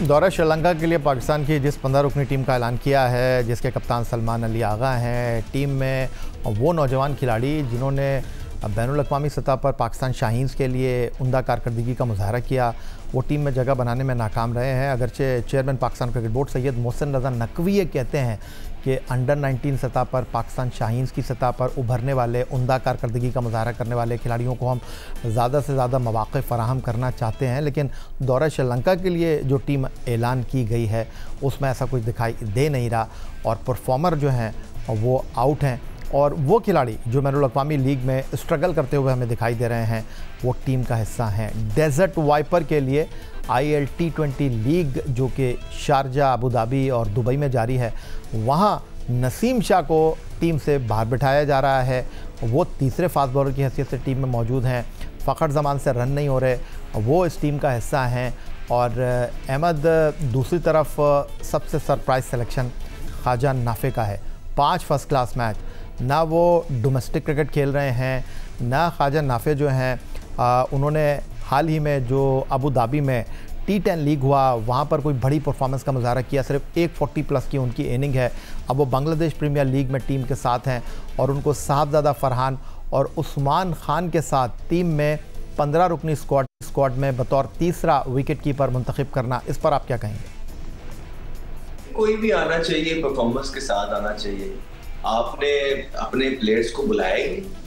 दौरा श्रीलंका के लिए पाकिस्तान की जिस 15 रुकनी टीम का ऐलान किया है, जिसके कप्तान सलमान अली आगा हैं, टीम में वो नौजवान खिलाड़ी जिन्होंने बैनुल-अक़वामी सतह पर पाकिस्तान शाहीन्स के लिए उम्दा कारकर्दगी का मुज़ाहरा किया, वो टीम में जगह बनाने में नाकाम रहे हैं। अगरचे chairman Pakistan cricket board Syed Mohsin Raza Naqvi ये कहते हैं कि अंडर 19 सतह पर पाकिस्तान शाहीन्स की सतह पर उभरने वाले उम्दा कारकर्दगी का मुज़ाहरा करने वाले खिलाड़ियों को हम ज़्यादा से ज़्यादा मौक़े फ़राहम करना चाहते हैं, लेकिन दौरा श्रीलंका के लिए जो टीम ऐलान की गई है उसमें ऐसा कुछ दिखाई दे नहीं रहा और परफॉर्मर जो हैं वो आउट हैं और वो खिलाड़ी जो बैनुल-अक़वामी लीग में स्ट्रगल करते हुए हमें दिखाई दे रहे हैं वो टीम का हिस्सा हैं। डेजर्ट वाइपर के लिए IL T20 लीग जो कि शारजा, अबू धाबी और दुबई में जारी है, वहाँ नसीम शाह को टीम से बाहर बिठाया जा रहा है। वो तीसरे फास्ट बॉलर की हैसियत से टीम में मौजूद हैं। फ़खर ज़मान से रन नहीं हो रहे, वो इस टीम का हिस्सा हैं। और अहमद दूसरी तरफ सबसे सरप्राइज़ सिलेक्शन ख्वाजा नाफे का है। 5 फर्स्ट क्लास मैच, ना वो डोमेस्टिक क्रिकेट खेल रहे हैं, ना ख्वाजा नाफे जो हैं उन्होंने हाल ही में जो अबू धाबी में T10 लीग हुआ वहाँ पर कोई बड़ी परफॉर्मेंस का मुज़ाहरा किया, सिर्फ 140 प्लस की उनकी इनिंग है। अब वो बांग्लादेश प्रीमियर लीग में टीम के साथ हैं और उनको साहबजादा फरहान और उस्मान खान के साथ टीम में 15 रुकनी स्क्वाड में बतौर तीसरा विकेट कीपर मुंतखब करना, इस पर आप क्या कहेंगे? कोई भी आना चाहिए, परफॉर्मेंस के साथ आना चाहिए। आपने अपने प्लेयर्स को बुलाया ही नहीं।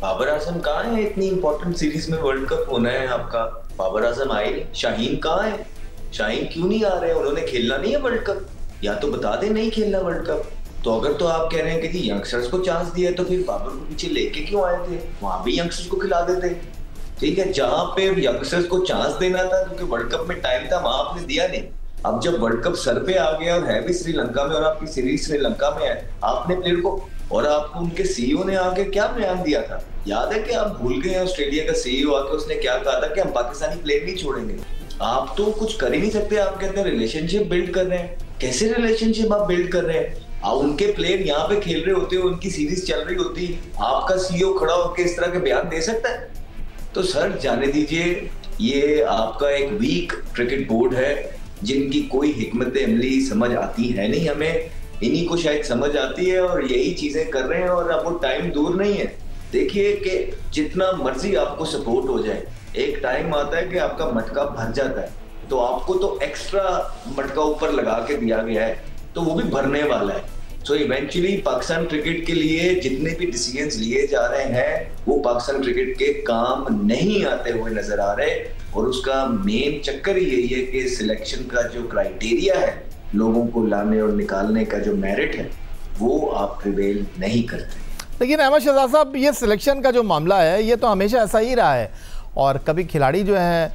बाबर आजम कहाँ है? इतनी इंपॉर्टेंट सीरीज में वर्ल्ड कप होना है आपका, बाबर आजम आए नहीं। शाहीन कहाँ है? शाहीन क्यों नहीं आ रहे? उन्होंने खेलना नहीं है वर्ल्ड कप, या तो बता दें नहीं खेलना वर्ल्ड कप। तो अगर तो आप कह रहे हैं कि जी यंगस्टर्स को चांस दिया तो फिर बाबर को पीछे लेके क्यों आए थे? वहां भी यंगस्टर्स को खिला देते। ठीक है, जहां पे यंगस्टर्स को चांस देना था क्योंकि वर्ल्ड कप में टाइम था, वहां आपने दिया नहीं। अब जब वर्ल्ड कप सर पे आ गया और है भी श्रीलंका में और आपकी सीरीज श्रीलंका में है, आपने प्लेयर को और आपको उनके सीईओ ने आके क्या बयान दिया था? याद है कि आप भूल गए? ऑस्ट्रेलिया का सीईओ आके उसने क्या कहा था कि हम पाकिस्तानी प्लेयर नहीं छोड़ेंगे। आप तो कुछ कर ही नहीं सकते। आप कहते हैं रिलेशनशिप बिल्ड कर रहे हैं। कैसे रिलेशनशिप आप बिल्ड कर रहे हैं? उनके प्लेयर यहाँ पे खेल रहे होते, उनकी सीरीज चल रही होती, आपका सीईओ खड़ा होकर इस तरह के बयान दे सकता है? तो सर जाने दीजिए, ये आपका एक वीक क्रिकेट बोर्ड है जिनकी कोई हिकमत अमली समझ आती है नहीं हमें। इन्हीं को शायद समझ आती है और यही चीजें कर रहे हैं। और अब वो टाइम दूर नहीं है। देखिए कि जितना मर्जी आपको सपोर्ट हो जाए, एक टाइम आता है कि आपका मटका भर जाता है, तो आपको तो एक्स्ट्रा मटका ऊपर लगा के दिया गया है, तो वो भी भरने वाला है। सो इवेंचुअली पाकिस्तान क्रिकेट के लिए जितने भी डिसीजंस लिए जा रहे हैं वो पाकिस्तान क्रिकेट के काम नहीं आते हुए नजर आ रहे। और उसका मेन चक्कर ही यही है कि सिलेक्शन का जो क्राइटेरिया है, लोगों को लाने और निकालने का जो मेरिट है, वो आप प्रिवेल नहीं करते। लेकिन अहमद शहजाद साहब, ये सिलेक्शन का जो मामला है ये तो हमेशा ऐसा ही रहा है और कभी खिलाड़ी जो हैं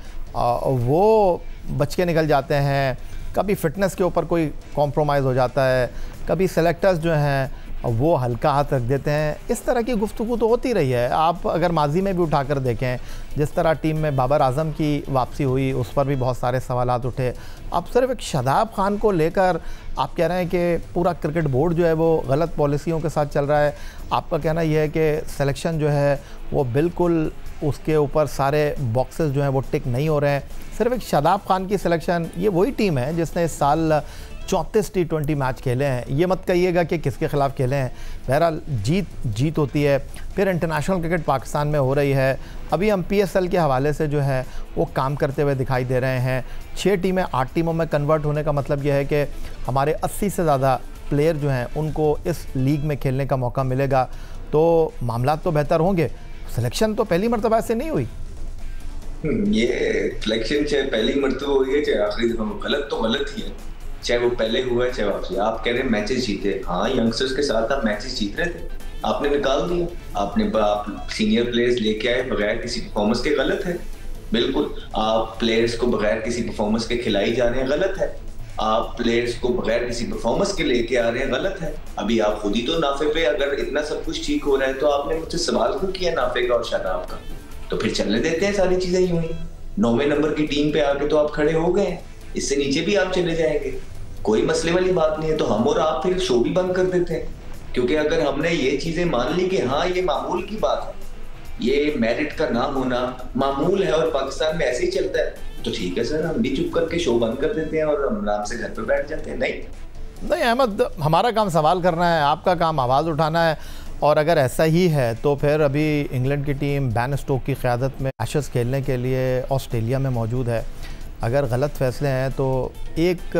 वो बच के निकल जाते हैं, कभी फिटनेस के ऊपर कोई कॉम्प्रोमाइज़ हो जाता है, कभी सेलेक्टर्स जो हैं वो हल्का हाथ रख देते हैं। इस तरह की गुफ्तगू तो होती रही है। आप अगर माजी में भी उठाकर देखें, जिस तरह टीम में बाबर आजम की वापसी हुई उस पर भी बहुत सारे सवालात उठे। अब सिर्फ एक शादाब खान को लेकर आप कह रहे हैं कि पूरा क्रिकेट बोर्ड जो है वो गलत पॉलिसियों के साथ चल रहा है। आपका कहना यह है कि सिलेक्शन जो है वो बिल्कुल उसके ऊपर सारे बॉक्सेस जो हैं वो टिक नहीं हो रहे हैं। सिर्फ एक शादाब खान की सिलेक्शन, ये वही टीम है जिसने इस साल 34 T20 मैच खेले हैं। ये मत कहिएगा कि किसके ख़िलाफ़ खेले हैं। बहरहाल जीत होती है। फिर इंटरनेशनल क्रिकेट पाकिस्तान में हो रही है। अभी हम PSL के हवाले से जो है वो काम करते हुए दिखाई दे रहे हैं। 6 टीमें 8 टीमों में कन्वर्ट होने का मतलब यह है कि हमारे 80 से ज़्यादा प्लेयर जो हैं उनको इस लीग में खेलने का मौका मिलेगा, तो मामला तो बेहतर होंगे। सिलेक्शन तो पहली मरतबा से नहीं हुई। ये सिलेक्शन चाहे पहली मरतबा हुई है चाहे आखिरी दफा, गलत तो गलत ही है। चाहे वो पहले हुआ है चाहे वापसी। आप कह रहे हैं मैचेस जीते, हाँ यंगस्टर्स के साथ आप मैचेस जीत रहे थे, आपने निकाल दिया। आप सीनियर प्लेयर्स लेके आए बगैर किसी परफॉर्मेंस के, गलत है बिल्कुल। आप प्लेयर्स को बगैर किसी परफॉर्मेंस के खिलाई जा रहे हैं, गलत है। आप प्लेयर्स को बगैर किसी परफॉर्मेंस के लेके आ रहे हैं, गलत है। अभी आप खुद ही तो नाफे पे, अगर इतना सब कुछ ठीक हो रहा है तो आपने मुझसे सवाल क्यों किया नाफे का और शादाब का? तो फिर चलने देते हैं सारी चीजें यूं ही। 9वें नंबर की टीम पे आके तो आप खड़े हो गए, इससे नीचे भी आप चले जाएंगे, कोई मसले वाली बात नहीं है। तो हम और आप फिर शो भी बंद कर देते हैं, क्योंकि अगर हमने ये चीजें मान ली कि हाँ ये मामूल की बात है, ये मेरिट का ना होना मामूल है और पाकिस्तान में ऐसे ही चलता है, तो ठीक है सर, हम भी चुप करके शो बंद कर देते हैं और हम आराम से घर पे बैठ जाते हैं। नहीं अहमद, हमारा काम सवाल करना है, आपका काम आवाज़ उठाना है। और अगर ऐसा ही है तो फिर अभी इंग्लैंड की टीम बैन स्टोक की क़यादत में एशेज़ खेलने के लिए ऑस्ट्रेलिया में मौजूद है। अगर गलत फैसले हैं तो एक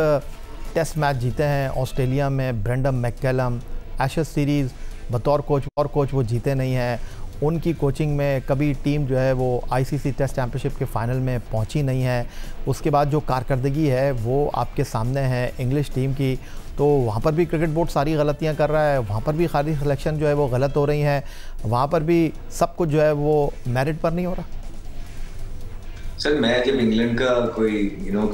टेस्ट मैच जीते हैं ऑस्ट्रेलिया में ब्रेंडन मैककलम, एशेज़ सीरीज़ बतौर कोच वो जीते नहीं हैं। उनकी कोचिंग में कभी टीम जो है वो आईसीसी टेस्ट चैम्पियनशिप के फ़ाइनल में पहुंची नहीं है। उसके बाद जो कारकर्दगी है वो आपके सामने है इंग्लिश टीम की, तो वहाँ पर भी क्रिकेट बोर्ड सारी गलतियाँ कर रहा है, वहाँ पर भी खाली सिलेक्शन जो है वो गलत हो रही हैं, वहाँ पर भी सब कुछ जो है वो मेरिट पर नहीं हो रहा। सर मैं जब इंग्लैंड का कोई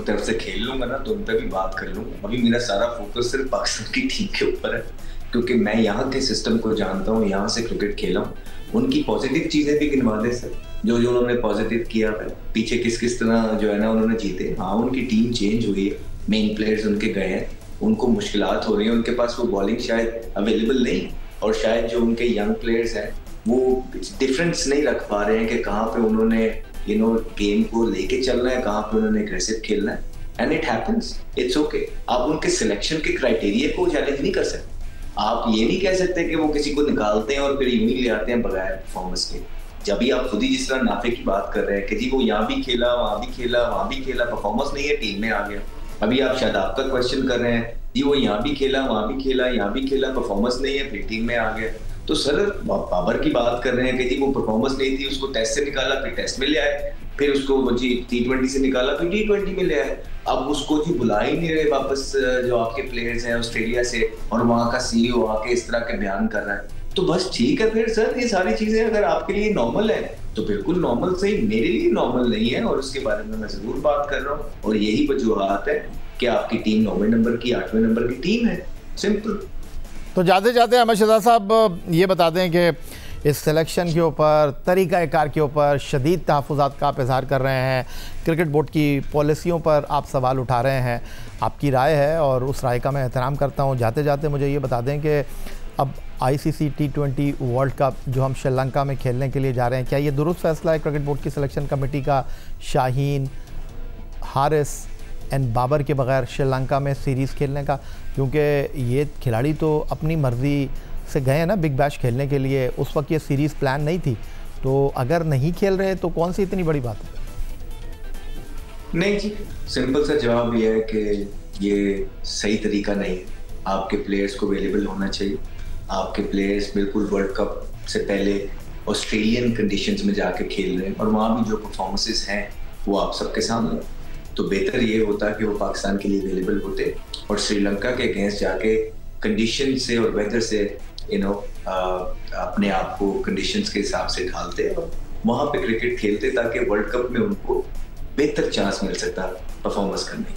तरफ से खेल लूंगा ना तो उन पर भी बात कर लूंगा। अभी मेरा सारा फोकस सिर्फ पाकिस्तान की टीम के ऊपर है, क्योंकि मैं यहाँ के सिस्टम को जानता हूँ, यहाँ से क्रिकेट खेला हूँ। उनकी पॉजिटिव चीजें भी गिनवा दे सर, जो उन्होंने पॉजिटिव किया है, पीछे किस किस तरह जो है ना उन्होंने जीते। हाँ उनकी टीम चेंज हुई है, मेन प्लेयर्स उनके गए हैं, उनको मुश्किलात हो रही है, उनके पास वो बॉलिंग शायद अवेलेबल नहीं, और शायद जो उनके यंग प्लेयर्स हैं वो डिफरेंस नहीं रख पा रहे हैं कि कहाँ पे उन्होंने गेम को लेके चलना है, कहाँ पे उन्होंने एग्रेसिव खेलना है। And it happens, it's okay. आप उनके सिलेक्शन के क्राइटेरिया को चैलेंज नहीं कर सकते। आप ये नहीं कह सकते कि वो किसी को निकालते हैं और फिर यूं ही ले आते हैं बगैर परफॉर्मेंस के। जब भी आप खुद ही जिस तरह नाफे की बात कर रहे हैं कि जी वो यहाँ भी खेला, वहां भी खेला, वहां भी खेला, परफॉर्मेंस नहीं है, टीम में आ गया। अभी आप शायद आपका क्वेश्चन कर रहे हैं जी वो यहाँ भी खेला, वहां भी खेला, यहाँ भी खेला, परफॉर्मेंस नहीं है, फिर टीम में आ गया। तो सर बाबर की बात कर रहे हैं कि जी वो परफॉर्मेंस नहीं थी, उसको टेस्ट से निकाला, फिर टेस्ट में ले आए, फिर उसको जी T20 से निकाला, फिर T20 में ले आए। अब उसको जी बुला ही नहीं रहे वापस जो आपके प्लेयर्स हैं ऑस्ट्रेलिया से, और वहां का CEO आके इस तरह के बयान कर रहा है। तो बस ठीक है फिर सर, ये सारी चीजें अगर आपके लिए नॉर्मल है तो बिल्कुल नॉर्मल सही, मेरे लिए नॉर्मल नहीं है, और उसके बारे में मैं जरूर बात कर रहा हूँ। और यही वजूहत है कि आपकी टीम 9वें नंबर की 8वें नंबर की टीम है, सिंपल। तो जाते जाते अहमद शहजाद साहब ये बता दें कि इस सिलेक्शन के ऊपर, तरीक़ाकार के ऊपर शदीद तहफ़्फ़ुज़ात का आप इज़हार कर रहे हैं, क्रिकेट बोर्ड की पॉलिसियों पर आप सवाल उठा रहे हैं, आपकी राय है और उस राय का मैं एहतराम करता हूँ। जाते जाते मुझे ये बता दें कि अब ICC T20 वर्ल्ड कप जो हम श्रीलंका में खेलने के लिए जा रहे हैं, क्या ये दुरुस्त फ़ैसला है क्रिकेट बोर्ड की सिलेक्शन कमेटी का शाहीन, हारिस एंड बाबर के बगैर श्रीलंका में सीरीज़ खेलने का? क्योंकि ये खिलाड़ी तो अपनी मर्ज़ी से गए हैं ना बिग बैश खेलने के लिए, उस वक्त ये सीरीज़ प्लान नहीं थी, तो अगर नहीं खेल रहे तो कौन सी इतनी बड़ी बात है? नहीं जी, सिंपल सा जवाब ये है कि ये सही तरीका नहीं है। आपके प्लेयर्स को अवेलेबल होना चाहिए। आपके प्लेयर्स बिल्कुल वर्ल्ड कप से पहले ऑस्ट्रेलियन कंडीशंस में जाके खेल रहे हैं, और वहाँ भी जो परफॉर्मेंसेस हैं वो आप सबके सामने। तो बेहतर ये होता कि वो पाकिस्तान के लिए अवेलेबल होते और श्रीलंका के अगेंस्ट जाके कंडीशन से और वेदर से अपने आप को कंडीशंस के हिसाब से ढालते और वहाँ पे क्रिकेट खेलते, ताकि वर्ल्ड कप में उनको बेहतर चांस मिल सकता परफॉर्मेंस करने की।